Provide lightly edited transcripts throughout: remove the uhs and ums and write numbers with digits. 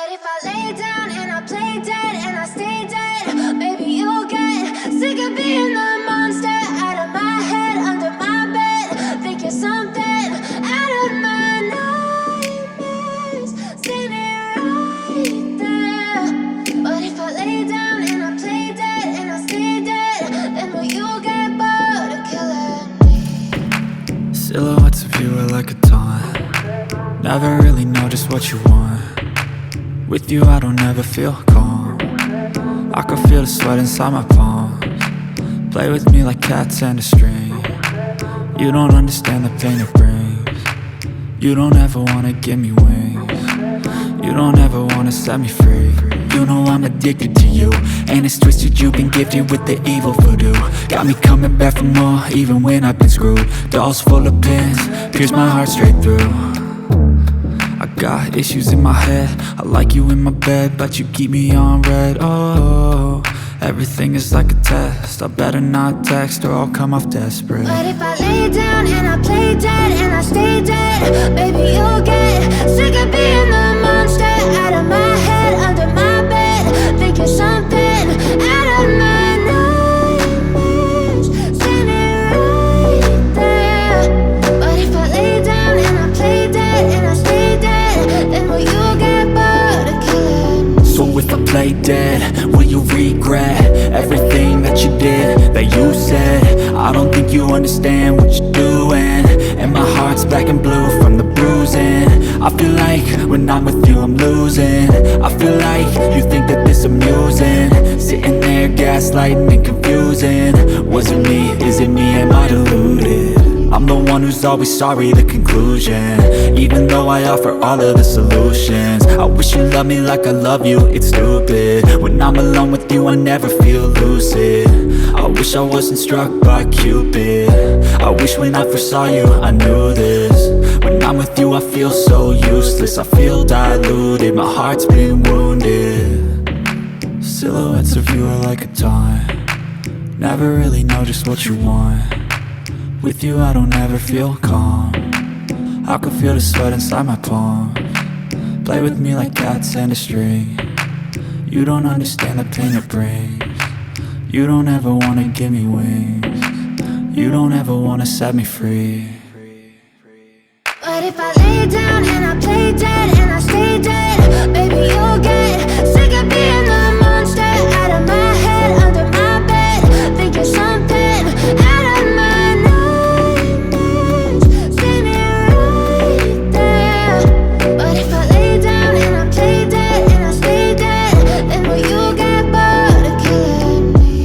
But if I lay down and I play dead and I stay dead, maybe you'll get sick of being the monster out of my head, under my bed. Think you're something out of my nightmares, standing right there. But if I lay down and I play dead and I stay dead, then will you get bored of killing me? Silhouettes of you are like a taunt. Never really know just what you want. With you I don't ever feel calm. I can feel the sweat inside my palms. Play with me like cats and a string. You don't understand the pain it brings. You don't ever wanna give me wings. You don't ever wanna set me free. You know I'm addicted to you, and it's twisted, you've been gifted with the evil voodoo. Got me coming back for more, even when I've been screwed. Dolls full of pins, pierce my heart straight through. I got issues in my head, I like you in my bed, but you keep me on red. Oh, everything is like a test, I better not text or I'll come off desperate. But if I lay down and I play dead and I stay dead, maybe you'll get sick of being the monster out of my head, under my bed. Think you're something out of my nightmares, standing right there. But if I lay down and I play dead and I stay dead, then will you get bored of killing me? So if I play dead, will you regret everything that you did, that you said? I don't think you understand what you're doing, and my heart's black and blue from the bruising. I feel like when I'm with you I'm losing. I feel like you think that this amusing, sitting there gaslighting and confusing. Was it me? Is it me? Am I deluded? I'm the one who's always sorry, the conclusion, even though I offer all of the solutions. I wish you loved me like I love you, it's stupid. When I'm alone with you I never feel lucid. I wish I wasn't struck by Cupid. I wish when I first saw you I knew this. When I'm with you I feel so useless, I feel diluted, my heart's been wounded. Silhouettes of you are like a taunt. Never really know just what you want. With you I don't ever feel calm. I can feel the sweat inside my palms. Play with me like cats and a string. You don't understand the pain it brings. You don't ever wanna give me wings. You don't ever wanna set me free. But if I lay down and I play dead and I stay dead, maybe you'll get sick of being the monster out of my head, under my bed. Think you're something out of my nightmares, standing right there. But if I lay down and I play dead and I stay dead, then will you get bored of killing me?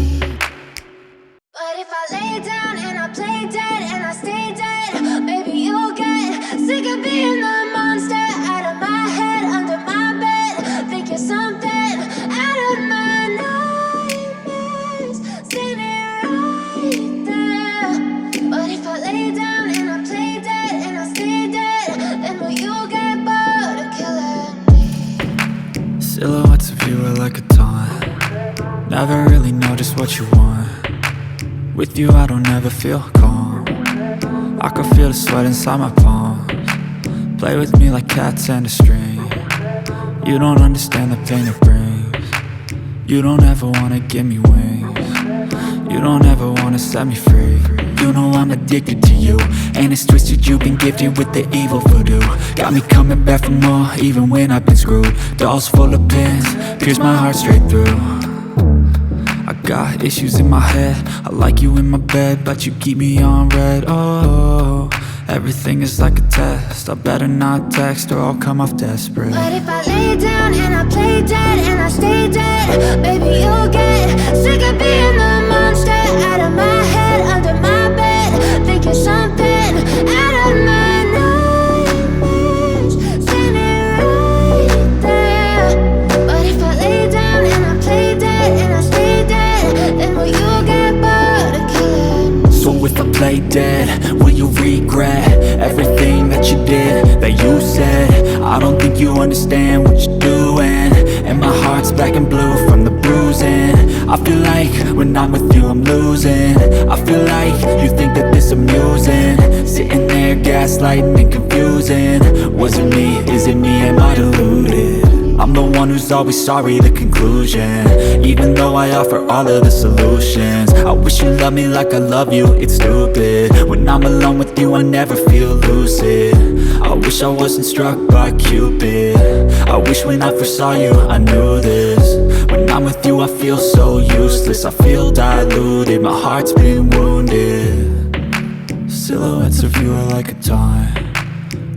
But if I lay down and I play dead and I stay dead, maybe you'll get sick of being the monster out of my head, under my bed. Think you're something out of my nightmares, standing right there. But if I lay down and I play dead and I stay dead, then will you get bored of killing me? Silhouettes of you are like a taunt. Never really know just what you want. With you I don't ever feel calm. I can feel the sweat inside my palms. Play with me like cats and a string. You don't understand the pain it brings. You don't ever wanna give me wings. You don't ever wanna set me free. You know I'm addicted to you, and it's twisted, you've been gifted with the evil voodoo. Got me coming back for more, even when I've been screwed. Dolls full of pins, pierce my heart straight through. I got issues in my head, I like you in my bed, but you keep me on red. Oh, everything is like a test, I better not text or I'll come off desperate. But if I lay down and I play dead and I stay dead, maybe you'll get sick of being the monster out of my head, under my bed. Think you're something out of my nightmares, standing right there. But if I lay down and I play dead and I stay dead, then will you get bored of killing me? So if I play dead, will you regret everything that you did, that you said? I don't think you understand what you're doing, and my heart's black and blue from the bruising. I feel like when I'm with you I'm losing. I feel like you think that this amusing, sitting there gaslighting and confusing. Was it me? Is it me? Am I deluded? I'm the one one who's always sorry, the conclusion. Even though I offer all of the solutions, I wish you loved me like I love you, it's stupid. When I'm alone with you I never feel lucid. I wish I wasn't struck by Cupid. I wish when I first saw you I knew this. When I'm with you I feel so useless, I feel diluted, my heart's been wounded. Silhouettes of you are like a taunt,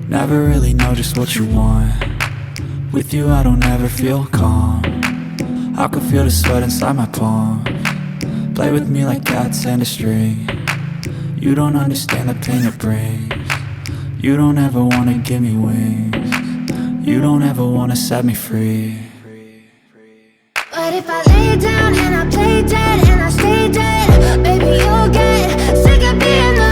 never really know just what you want. With you I don't ever feel calm, I can feel the sweat inside my palm. Play with me like cats and a string, you don't understand the pain it brings. You don't ever wanna give me wings, you don't ever wanna set me free. But if I lay down and I play dead and I stay dead, baby you'll get sick of being the